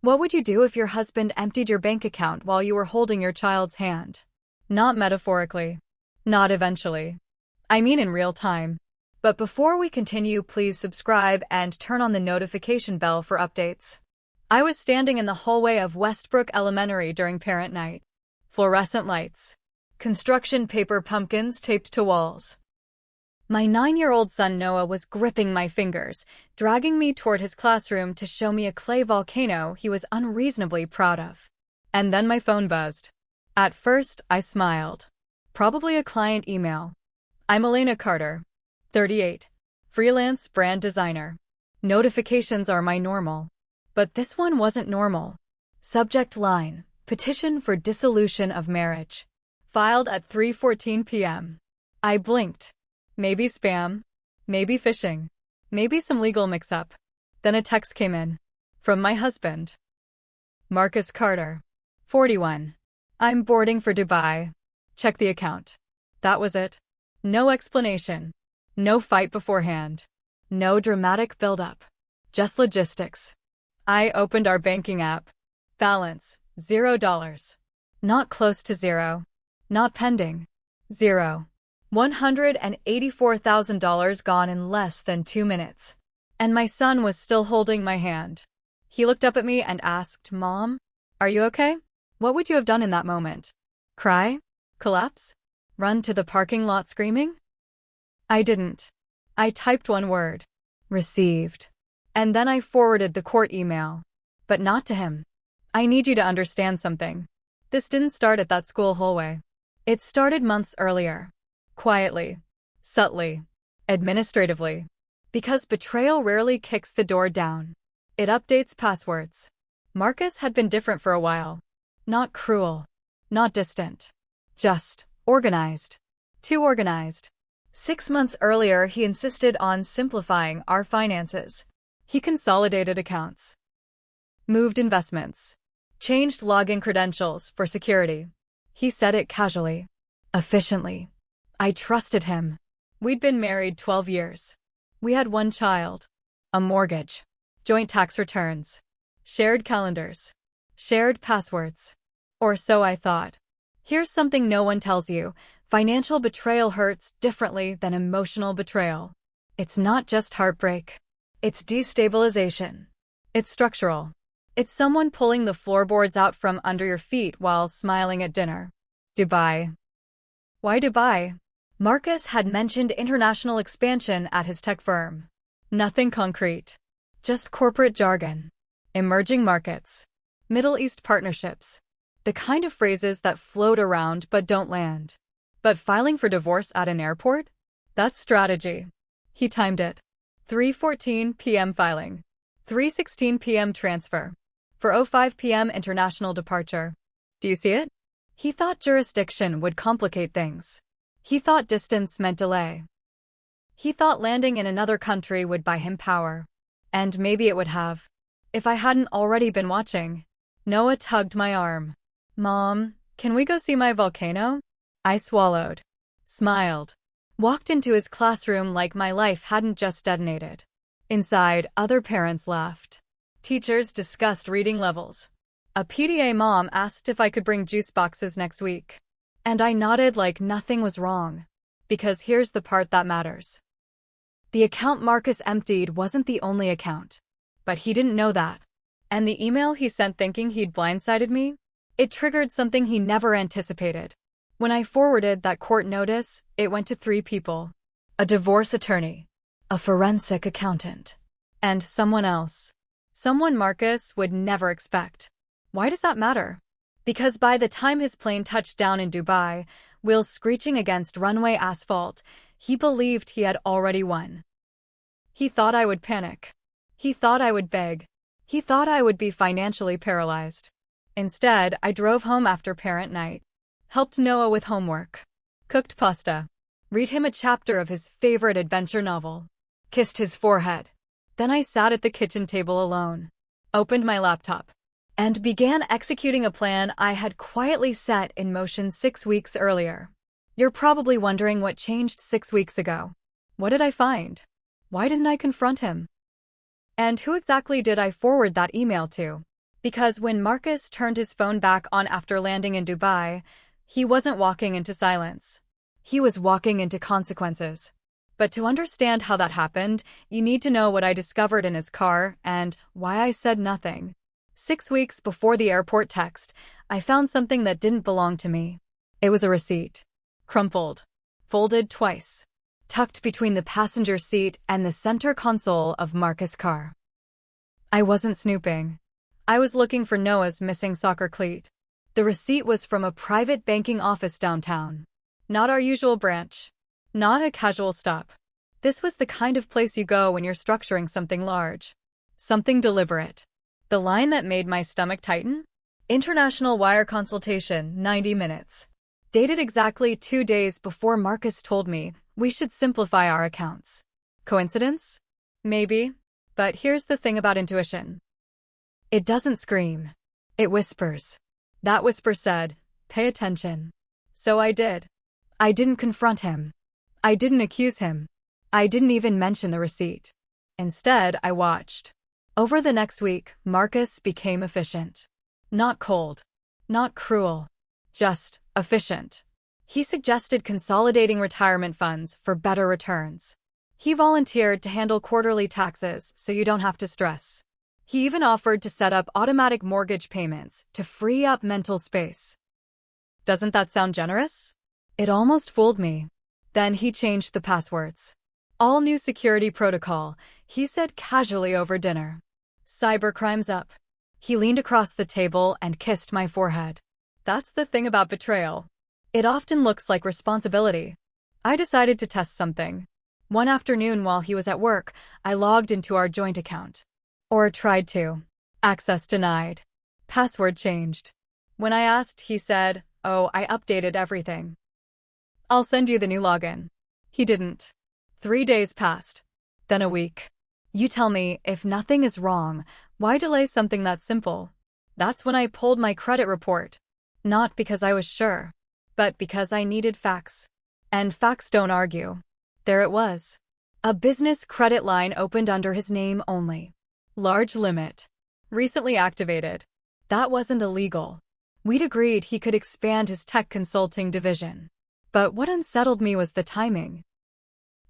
What would you do if your husband emptied your bank account while you were holding your child's hand? Not metaphorically. Not eventually. I mean in real time. But before we continue, please subscribe and turn on the notification bell for updates. I was standing in the hallway of Westbrook Elementary during parent night. Fluorescent lights. Construction paper pumpkins taped to walls. My 9-year-old son Noah was gripping my fingers, dragging me toward his classroom to show me a clay volcano he was unreasonably proud of. And then my phone buzzed. At first, I smiled. Probably a client email. I'm Elena Carter, 38, freelance brand designer. Notifications are my normal. But this one wasn't normal. Subject line, petition for dissolution of marriage. Filed at 3:14 p.m. I blinked. Maybe spam. Maybe phishing. Maybe some legal mix-up. Then a text came in. From my husband. Marcus Carter, 41. I'm boarding for Dubai. Check the account. That was it. No explanation. No fight beforehand. No dramatic build-up. Just logistics. I opened our banking app. Balance, $0. Not close to zero. Not pending. Zero. $184,000 gone in less than 2 minutes. And my son was still holding my hand. He looked up at me and asked, Mom, are you okay? What would you have done in that moment? Cry? Collapse? Run to the parking lot screaming? I didn't. I typed one word. Received. And then I forwarded the court email. But not to him. I need you to understand something. This didn't start at that school hallway. It started months earlier. Quietly. Subtly. Administratively. Because betrayal rarely kicks the door down. It updates passwords. Marcus had been different for a while. Not cruel. Not distant. Just organized. Too organized. 6 months earlier, he insisted on simplifying our finances. He consolidated accounts. Moved investments. Changed login credentials for security. He said it casually. Efficiently. I trusted him. We'd been married 12 years. We had 1 child. A mortgage. Joint tax returns. Shared calendars. Shared passwords. Or so I thought. Here's something no one tells you. Financial betrayal hurts differently than emotional betrayal. It's not just heartbreak. It's destabilization. It's structural. It's someone pulling the floorboards out from under your feet while smiling at dinner. Dubai. Why Dubai? Marcus had mentioned international expansion at his tech firm. Nothing concrete. Just corporate jargon. Emerging markets. Middle East partnerships. The kind of phrases that float around but don't land. But filing for divorce at an airport? That's strategy. He timed it. 3:14 p.m. filing. 3:16 p.m. transfer. 4:05 p.m. international departure. Do you see it? He thought jurisdiction would complicate things. He thought distance meant delay. He thought landing in another country would buy him power. And maybe it would have. If I hadn't already been watching. Noah tugged my arm. Mom, can we go see my volcano? I swallowed. Smiled. Walked into his classroom like my life hadn't just detonated. Inside, other parents laughed. Teachers discussed reading levels. A PTA mom asked if I could bring juice boxes next week. And I nodded like nothing was wrong. Because here's the part that matters. The account Marcus emptied wasn't the only account. But he didn't know that. And the email he sent thinking he'd blindsided me? It triggered something he never anticipated. When I forwarded that court notice, it went to 3 people. A divorce attorney. A forensic accountant. And someone else. Someone Marcus would never expect. Why does that matter? Because by the time his plane touched down in Dubai, wheels screeching against runway asphalt, he believed he had already won. He thought I would panic. He thought I would beg. He thought I would be financially paralyzed. Instead, I drove home after parent night. Helped Noah with homework. Cooked pasta. Read him a chapter of his favorite adventure novel. Kissed his forehead. Then I sat at the kitchen table alone. Opened my laptop. And began executing a plan I had quietly set in motion 6 weeks earlier. You're probably wondering what changed 6 weeks ago. What did I find? Why didn't I confront him? And who exactly did I forward that email to? Because when Marcus turned his phone back on after landing in Dubai, he wasn't walking into silence. He was walking into consequences. But to understand how that happened, you need to know what I discovered in his car and why I said nothing. 6 weeks before the airport text, I found something that didn't belong to me. It was a receipt. Crumpled. Folded twice. Tucked between the passenger seat and the center console of Marcus' car. I wasn't snooping. I was looking for Noah's missing soccer cleat. The receipt was from a private banking office downtown. Not our usual branch. Not a casual stop. This was the kind of place you go when you're structuring something large. Something deliberate. The line that made my stomach tighten? International wire consultation, 90 minutes. Dated exactly 2 days before Marcus told me we should simplify our accounts. Coincidence? Maybe. But here's the thing about intuition. It doesn't scream. It whispers. That whisper said, pay attention. So I did. I didn't confront him. I didn't accuse him. I didn't even mention the receipt. Instead, I watched. Over the next week, Marcus became efficient. Not cold. Not cruel. Just efficient. He suggested consolidating retirement funds for better returns. He volunteered to handle quarterly taxes so you don't have to stress. He even offered to set up automatic mortgage payments to free up mental space. Doesn't that sound generous? It almost fooled me. Then he changed the passwords. All new security protocol, he said casually over dinner. Cybercrime's up. He leaned across the table and kissed my forehead. That's the thing about betrayal. It often looks like responsibility. I decided to test something. One afternoon while he was at work, I logged into our joint account. Or tried to. Access denied. Password changed. When I asked, he said, "Oh, I updated everything. I'll send you the new login." He didn't. 3 days passed. Then a week. You tell me, if nothing is wrong, why delay something that simple? That's when I pulled my credit report. Not because I was sure, but because I needed facts. And facts don't argue. There it was. A business credit line opened under his name only. Large limit. Recently activated. That wasn't illegal. We'd agreed he could expand his tech consulting division. But what unsettled me was the timing.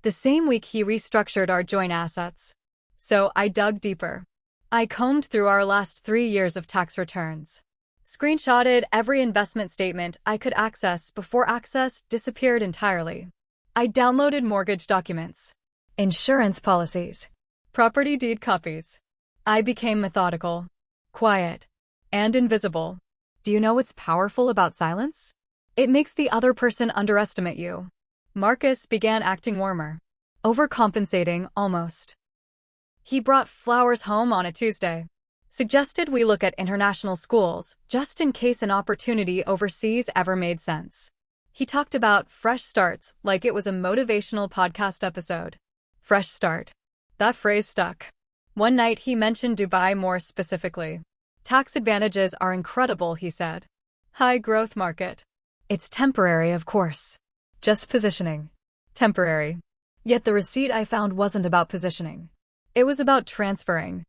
The same week he restructured our joint assets. So I dug deeper. I combed through our last 3 years of tax returns. Screenshotted every investment statement I could access before access disappeared entirely. I downloaded mortgage documents, insurance policies, property deed copies. I became methodical, quiet, and invisible. Do you know what's powerful about silence? It makes the other person underestimate you. Marcus began acting warmer. Overcompensating, almost. He brought flowers home on a Tuesday. Suggested we look at international schools, just in case an opportunity overseas ever made sense. He talked about fresh starts like it was a motivational podcast episode. Fresh start. That phrase stuck. One night he mentioned Dubai more specifically. Tax advantages are incredible, he said. High growth market. It's temporary, of course. Just positioning. Temporary. Yet the receipt I found wasn't about positioning. It was about transferring.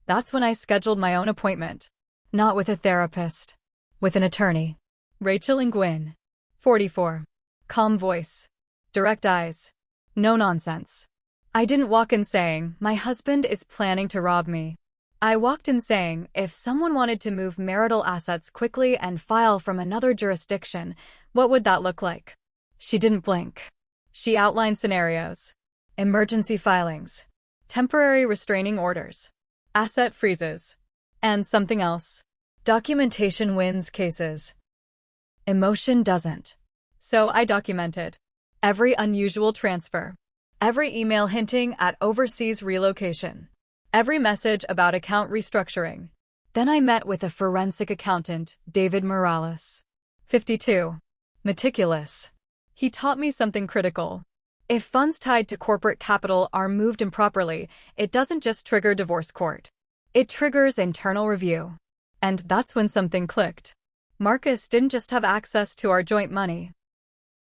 That's when I scheduled my own appointment. Not with a therapist. With an attorney. Rachel and Gwyn. 44. Calm voice. Direct eyes. No nonsense. I didn't walk in saying, my husband is planning to rob me. I walked in saying, if someone wanted to move marital assets quickly and file from another jurisdiction, what would that look like? She didn't blink. She outlined scenarios. Emergency filings. Temporary restraining orders. Asset freezes. And something else. Documentation wins cases. Emotion doesn't. So I documented. Every unusual transfer. Every email hinting at overseas relocation. Every message about account restructuring. Then I met with a forensic accountant, David Morales. 52. Meticulous. He taught me something critical. If funds tied to corporate capital are moved improperly, it doesn't just trigger divorce court. It triggers internal review. And that's when something clicked. Marcus didn't just have access to our joint money.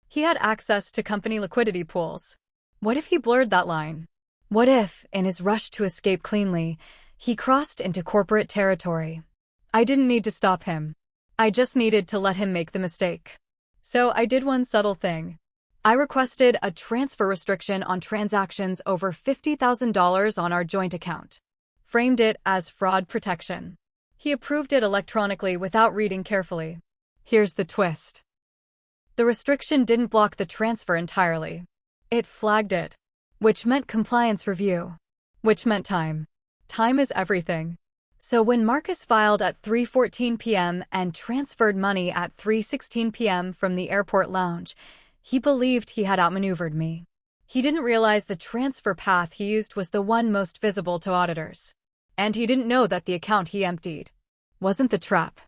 He had access to company liquidity pools. What if he blurred that line? What if, in his rush to escape cleanly, He crossed into corporate territory. I didn't need to stop him. I just needed to let him make the mistake. So I did one subtle thing. I requested a transfer restriction on transactions over $50,000 on our joint account. Framed it as fraud protection. He approved it electronically without reading carefully. Here's the twist. The restriction didn't block the transfer entirely. It flagged it, which meant compliance review, which meant time. Time is everything. So when Marcus filed at 3:14 p.m. and transferred money at 3:16 p.m. from the airport lounge, he believed he had outmaneuvered me. He didn't realize the transfer path he used was the one most visible to auditors. And he didn't know that the account he emptied wasn't the trap.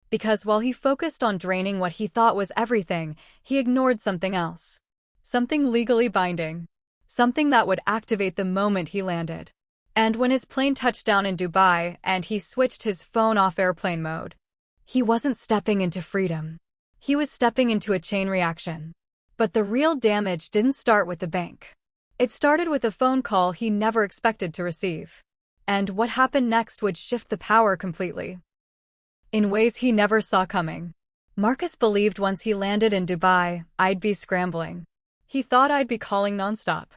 Because while he focused on draining what he thought was everything, he ignored something else. Something legally binding. Something that would activate the moment he landed. And when his plane touched down in Dubai and he switched his phone off airplane mode, he wasn't stepping into freedom. He was stepping into a chain reaction. But the real damage didn't start with the bank. It started with a phone call he never expected to receive. And what happened next would shift the power completely. In ways he never saw coming. Marcus believed once he landed in Dubai, I'd be scrambling. He thought I'd be calling nonstop.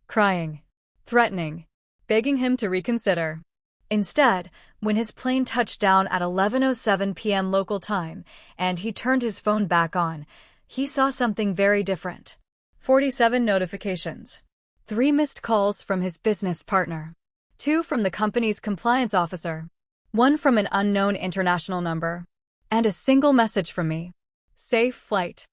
Crying. Threatening. Begging him to reconsider. Instead, when his plane touched down at 11:07 p.m. local time, and he turned his phone back on, he saw something very different. 47 notifications. 3 missed calls from his business partner. 2 from the company's compliance officer. 1 from an unknown international number. And a single message from me. Safe flight.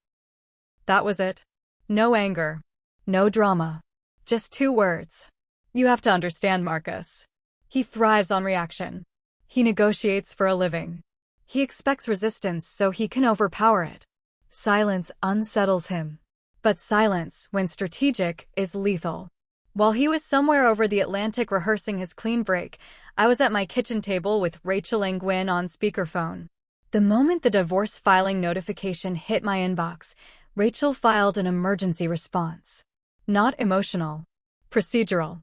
That was it. No anger. No drama. Just 2 words. You have to understand Marcus. He thrives on reaction. He negotiates for a living. He expects resistance so he can overpower it. Silence unsettles him. But silence, when strategic, is lethal. While he was somewhere over the Atlantic rehearsing his clean break, I was at my kitchen table with Rachel and Gwen on speakerphone. The moment the divorce filing notification hit my inbox, Rachel filed an emergency response. Not emotional. Procedural.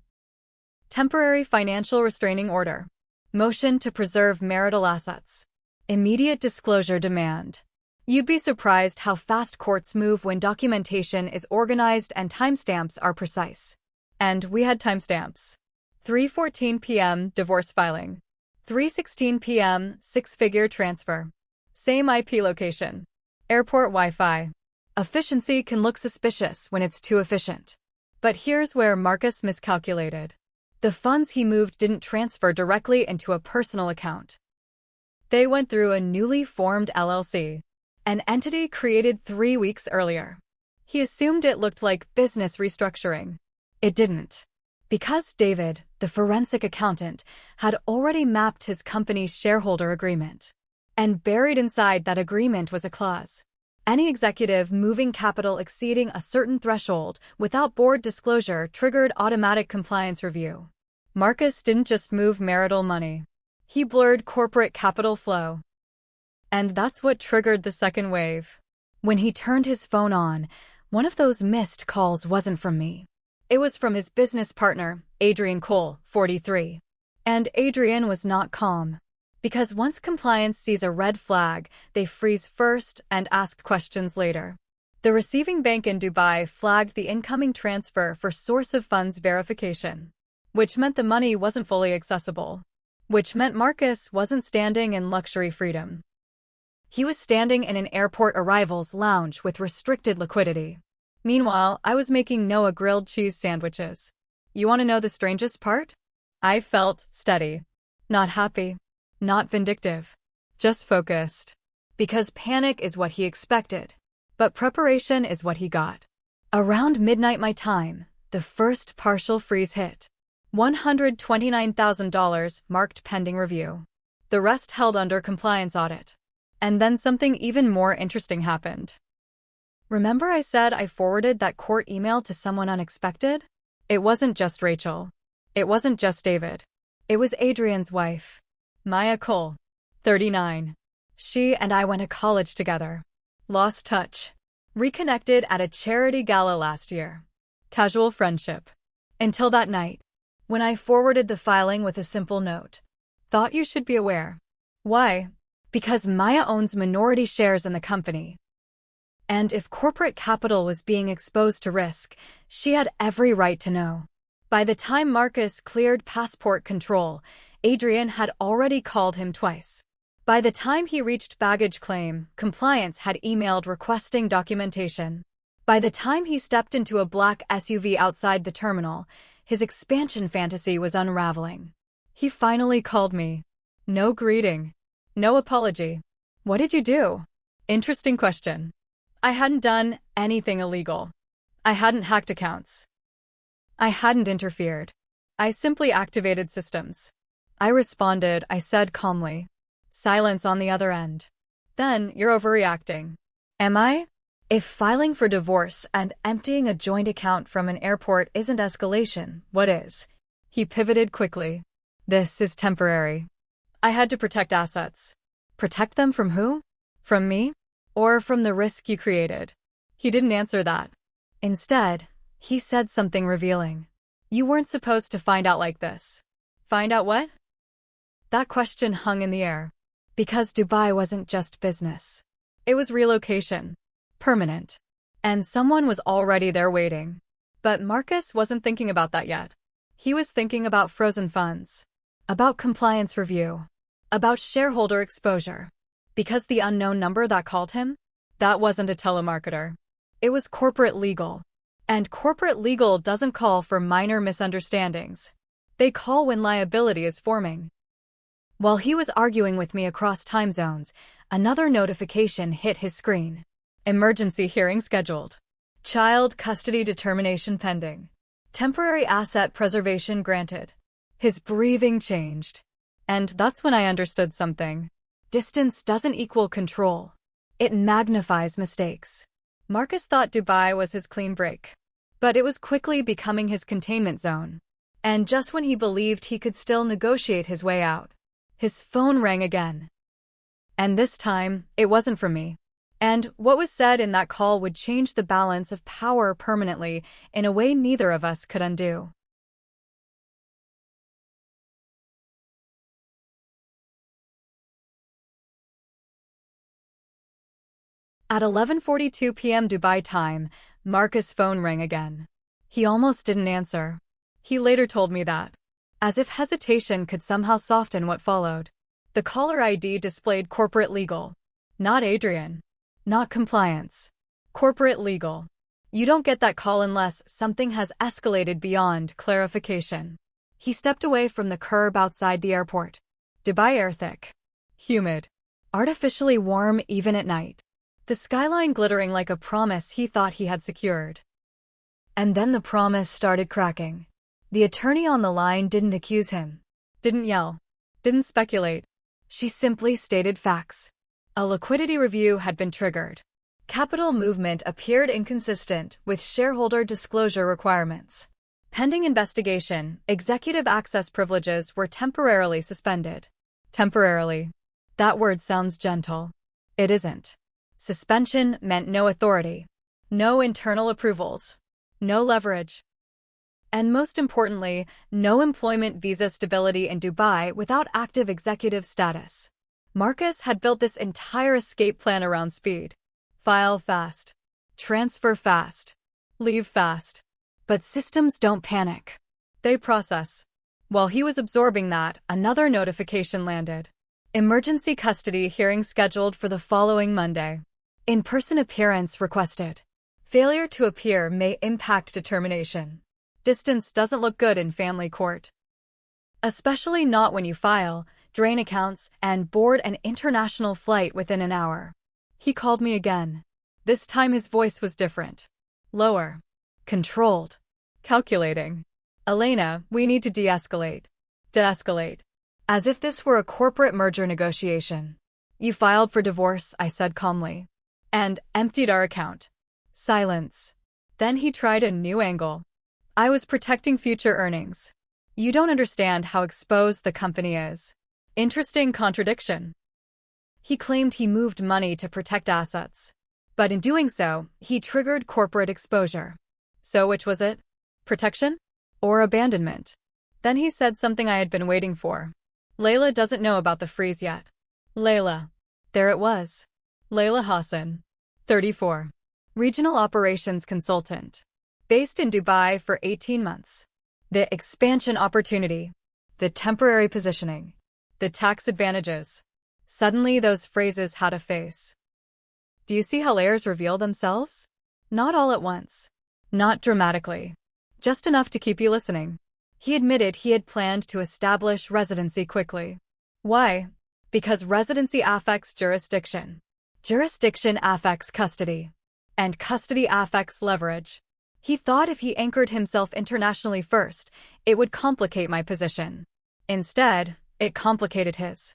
Temporary financial restraining order. Motion to preserve marital assets. Immediate disclosure demand. You'd be surprised how fast courts move when documentation is organized and timestamps are precise. And we had timestamps. 3:14 p.m. divorce filing. 3:16 p.m. 6-figure transfer. Same IP location. Airport Wi-Fi. Efficiency can look suspicious when it's too efficient. But here's where Marcus miscalculated. The funds he moved didn't transfer directly into a personal account. They went through a newly formed LLC, an entity created 3 weeks earlier. He assumed it looked like business restructuring. It didn't. Because David, the forensic accountant, had already mapped his company's shareholder agreement. And buried inside that agreement was a clause. Any executive moving capital exceeding a certain threshold without board disclosure triggered automatic compliance review. Marcus didn't just move marital money. He blurred corporate capital flow. And that's what triggered the second wave. When he turned his phone on, one of those missed calls wasn't from me. It was from his business partner, Adrian Cole, 43. And Adrian was not calm. Because once compliance sees a red flag, they freeze first and ask questions later. The receiving bank in Dubai flagged the incoming transfer for source of funds verification, which meant the money wasn't fully accessible, which meant Marcus wasn't standing in luxury freedom. He was standing in an airport arrivals lounge with restricted liquidity. Meanwhile, I was making Noah grilled cheese sandwiches. You want to know the strangest part? I felt steady. Not happy. Not vindictive. Just focused. Because panic is what he expected. But preparation is what he got. Around midnight my time, the first partial freeze hit. $129,000 marked pending review. The rest held under compliance audit. And then something even more interesting happened. Remember I said I forwarded that court email to someone unexpected? It wasn't just Rachel. It wasn't just David. It was Adrian's wife. Maya Cole, 39. She and I went to college together. Lost touch. Reconnected at a charity gala last year. Casual friendship. Until that night. when I forwarded the filing with a simple note. Thought you should be aware. Why? Because Maya owns minority shares in the company. And if corporate capital was being exposed to risk, she had every right to know. By the time Marcus cleared passport control, Adrian had already called him twice. By the time he reached baggage claim, compliance had emailed requesting documentation. By the time he stepped into a black SUV outside the terminal, his expansion fantasy was unraveling. He finally called me. No greeting. No apology. What did you do? Interesting question. I hadn't done anything illegal. I hadn't hacked accounts. I hadn't interfered. I simply activated systems. I responded, I said calmly. Silence on the other end. Then, you're overreacting. Am I? If filing for divorce and emptying a joint account from an airport isn't escalation, what is? He pivoted quickly. This is temporary. I had to protect assets. Protect them from who? From me? Or from the risk you created? He didn't answer that. Instead, he said something revealing. You weren't supposed to find out like this. Find out what? That question hung in the air. Because Dubai wasn't just business. It was relocation. Permanent. And someone was already there waiting. But Marcus wasn't thinking about that yet. He was thinking about frozen funds. About compliance review. About shareholder exposure. Because the unknown number that called him? That wasn't a telemarketer. It was corporate legal. And corporate legal doesn't call for minor misunderstandings. They call when liability is forming. While he was arguing with me across time zones, another notification hit his screen. Emergency hearing scheduled. Child custody determination pending. Temporary asset preservation granted. His breathing changed. And that's when I understood something. Distance doesn't equal control. It magnifies mistakes. Marcus thought Dubai was his clean break. But it was quickly becoming his containment zone. And just when he believed he could still negotiate his way out, his phone rang again. And this time, it wasn't from me. And what was said in that call would change the balance of power permanently in a way neither of us could undo. At 11:42 p.m. Dubai time, Marcus' phone rang again. He almost didn't answer. He later told me that, as if hesitation could somehow soften what followed. The caller ID displayed corporate legal. Not Adrian. Not compliance. Corporate legal. You don't get that call unless something has escalated beyond clarification. He stepped away from the curb outside the airport. Dubai air thick. Humid. Artificially warm even at night. The skyline glittering like a promise he thought he had secured. And then the promise started cracking. The attorney on the line didn't accuse him. Didn't yell. Didn't speculate. She simply stated facts. A liquidity review had been triggered. Capital movement appeared inconsistent with shareholder disclosure requirements. Pending investigation, executive access privileges were temporarily suspended. Temporarily. That word sounds gentle. It isn't. Suspension meant no authority. No internal approvals. No leverage. And most importantly, no employment visa stability in Dubai without active executive status. Marcus had built this entire escape plan around speed. File fast. Transfer fast. Leave fast. But systems don't panic. They process. While he was absorbing that, another notification landed. Emergency custody hearing scheduled for the following Monday. In-person appearance requested. Failure to appear may impact determination. Distance doesn't look good in family court. Especially not when you file, drain accounts, and board an international flight within an hour. He called me again. This time his voice was different. Lower. Controlled. Calculating. Elena, we need to de-escalate. De-escalate. As if this were a corporate merger negotiation. You filed for divorce, I said calmly. And emptied our account. Silence. Then he tried a new angle. I was protecting future earnings. You don't understand how exposed the company is. Interesting contradiction. He claimed he moved money to protect assets. But in doing so, he triggered corporate exposure. So which was it? Protection? Or abandonment? Then he said something I had been waiting for. Layla doesn't know about the freeze yet. Layla. There it was. Layla Hassan. 34. Regional Operations Consultant. Based in Dubai for 18 months. The expansion opportunity. The temporary positioning. The tax advantages. Suddenly those phrases had a face. Do you see how layers reveal themselves? Not all at once. Not dramatically. Just enough to keep you listening. He admitted he had planned to establish residency quickly. Why? Because residency affects jurisdiction. Jurisdiction affects custody. And custody affects leverage. He thought if he anchored himself internationally first, it would complicate my position. Instead, it complicated his.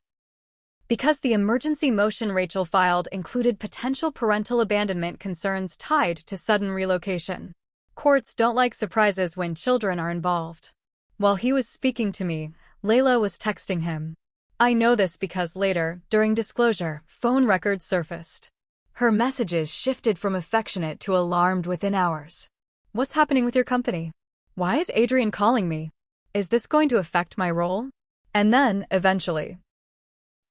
Because the emergency motion Rachel filed included potential parental abandonment concerns tied to sudden relocation. Courts don't like surprises when children are involved. While he was speaking to me, Layla was texting him. I know this because later, during disclosure, phone records surfaced. Her messages shifted from affectionate to alarmed within hours. What's happening with your company? Why is Adrian calling me? Is this going to affect my role? And then, eventually,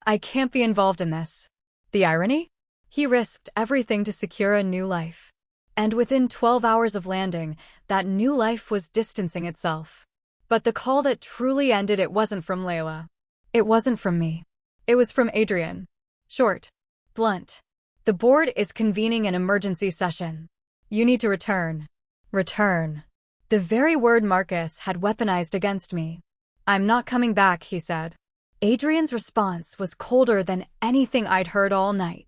I can't be involved in this. The irony? He risked everything to secure a new life. And within 12 hours of landing, that new life was distancing itself. But the call that truly ended it wasn't from Layla. It wasn't from me. It was from Adrian. Short. Blunt. The board is convening an emergency session. You need to return. Return. The very word Marcus had weaponized against me. I'm not coming back, he said. Adrian's response was colder than anything I'd heard all night.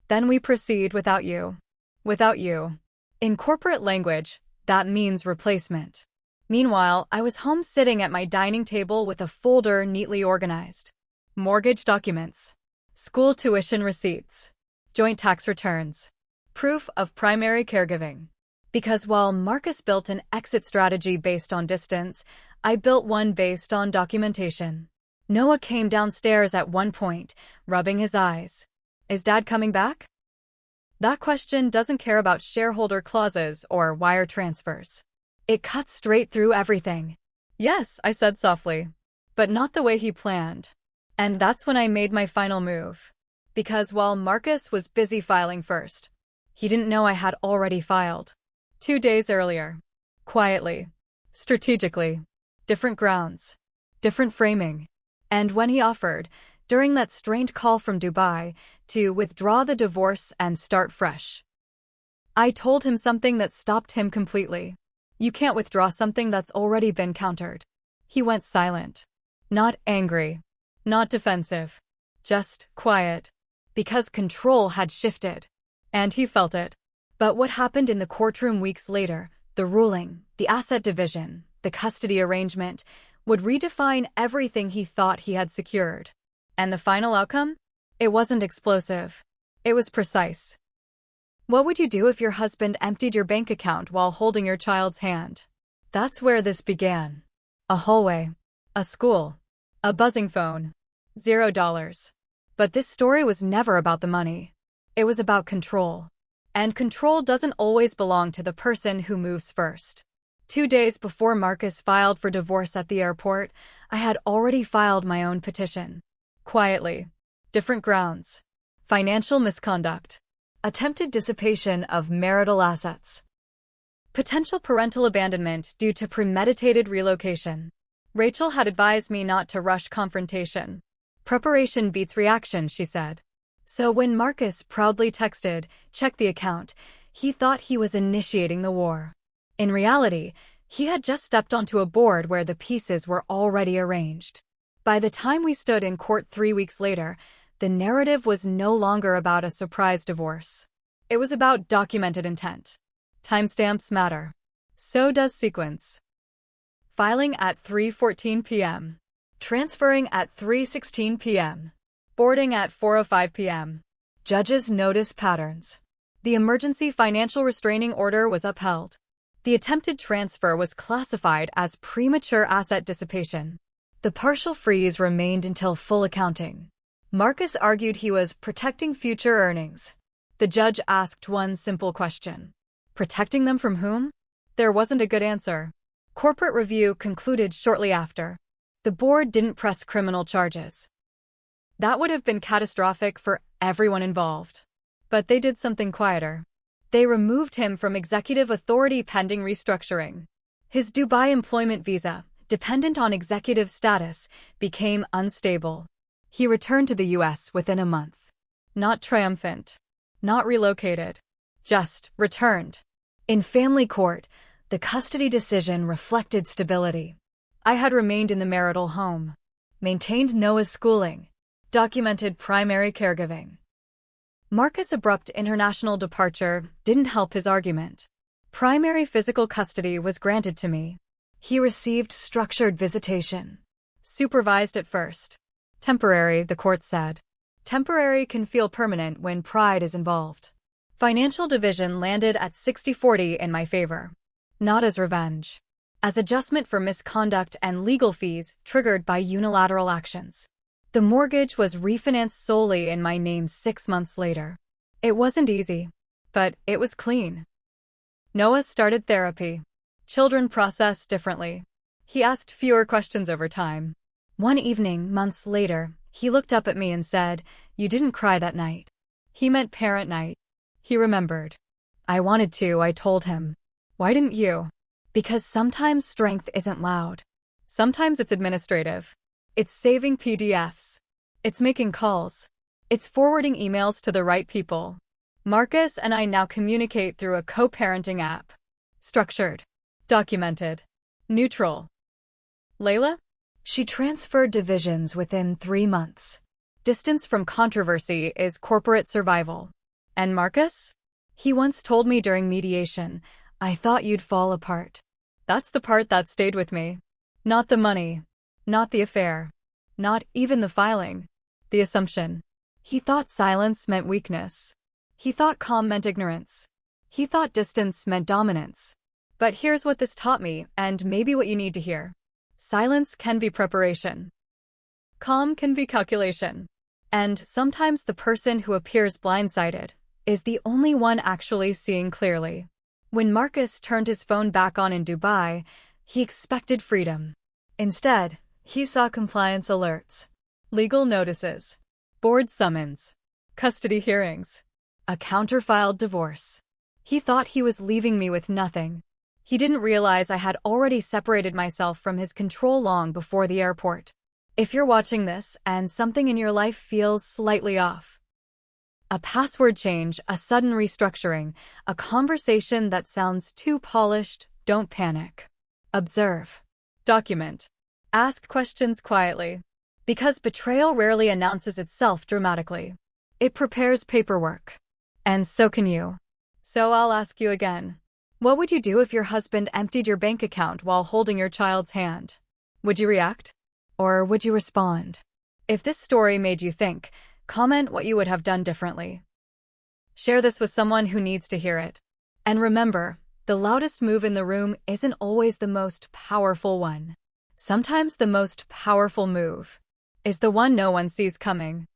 Then we proceed without you. Without you. In corporate language, that means replacement. Meanwhile, I was home sitting at my dining table with a folder neatly organized. Mortgage documents. School tuition receipts. Joint tax returns. Proof of primary caregiving. Because while Marcus built an exit strategy based on distance, I built one based on documentation. Noah came downstairs at one point, rubbing his eyes. Is Dad coming back? That question doesn't care about shareholder clauses or wire transfers. It cuts straight through everything. Yes, I said softly. But not the way he planned. And that's when I made my final move. Because while Marcus was busy filing first, he didn't know I had already filed. 2 days earlier. Quietly. Strategically. Different grounds. Different framing. And when he offered, during that strained call from Dubai, to withdraw the divorce and start fresh, I told him something that stopped him completely. You can't withdraw something that's already been countered. He went silent. Not angry. Not defensive. Just quiet. Because control had shifted. And he felt it. But what happened in the courtroom weeks later, the ruling, the asset division, the custody arrangement, would redefine everything he thought he had secured. And the final outcome? It wasn't explosive. It was precise. What would you do if your husband emptied your bank account while holding your child's hand? That's where this began. A hallway. A school. A buzzing phone. $0. But this story was never about the money. It was about control. And control doesn't always belong to the person who moves first. 2 days before Marcus filed for divorce at the airport, I had already filed my own petition. Quietly. Different grounds. Financial misconduct. Attempted dissipation of marital assets. Potential parental abandonment due to premeditated relocation. Rachel had advised me not to rush confrontation. Preparation beats reaction, she said. So when Marcus proudly texted, check the account, he thought he was initiating the war. In reality, he had just stepped onto a board where the pieces were already arranged. By the time we stood in court 3 weeks later, the narrative was no longer about a surprise divorce. It was about documented intent. Timestamps matter. So does sequence. Filing at 3:14 p.m. Transferring at 3:16 p.m. Boarding at 4:05 p.m. Judges notice patterns. The emergency financial restraining order was upheld. The attempted transfer was classified as premature asset dissipation. The partial freeze remained until full accounting. Marcus argued he was protecting future earnings. The judge asked one simple question. Protecting them from whom? There wasn't a good answer. Corporate review concluded shortly after. The board didn't press criminal charges. That would have been catastrophic for everyone involved. But they did something quieter. They removed him from executive authority pending restructuring. His Dubai employment visa, dependent on executive status, became unstable. He returned to the US within a month. Not triumphant. Not relocated. Just returned. In family court, the custody decision reflected stability. I had remained in the marital home, maintained Noah's schooling, documented primary caregiving. Marcus' abrupt international departure didn't help his argument. Primary physical custody was granted to me. He received structured visitation. Supervised at first. Temporary, the court said. Temporary can feel permanent when pride is involved. Financial division landed at 60-40 in my favor. Not as revenge. As adjustment for misconduct and legal fees triggered by unilateral actions. The mortgage was refinanced solely in my name 6 months later. It wasn't easy, but it was clean. Noah started therapy. Children process differently. He asked fewer questions over time. One evening, months later, he looked up at me and said, "You didn't cry that night." He meant parent night. He remembered. I wanted to, I told him. Why didn't you? Because sometimes strength isn't loud. Sometimes it's administrative. It's saving PDFs. It's making calls. It's forwarding emails to the right people. Marcus and I now communicate through a co-parenting app. Structured. Documented. Neutral. Layla? She transferred divisions within 3 months. Distance from controversy is corporate survival. And Marcus? He once told me during mediation, "I thought you'd fall apart." That's the part that stayed with me. Not the money. Not the affair. Not even the filing. The assumption. He thought silence meant weakness. He thought calm meant ignorance. He thought distance meant dominance. But here's what this taught me, and maybe what you need to hear. Silence can be preparation. Calm can be calculation. And sometimes the person who appears blindsided is the only one actually seeing clearly. When Marcus turned his phone back on in Dubai, he expected freedom. Instead, he saw compliance alerts, legal notices, board summons, custody hearings, a counterfiled divorce. He thought he was leaving me with nothing. He didn't realize I had already separated myself from his control long before the airport. If you're watching this and something in your life feels slightly off, a password change, a sudden restructuring, a conversation that sounds too polished, don't panic. Observe. Document. Ask questions quietly. Because betrayal rarely announces itself dramatically. It prepares paperwork. And so can you. So I'll ask you again. What would you do if your husband emptied your bank account while holding your child's hand? Would you react? Or would you respond? If this story made you think, comment what you would have done differently. Share this with someone who needs to hear it. And remember, the loudest move in the room isn't always the most powerful one. Sometimes the most powerful move is the one no one sees coming.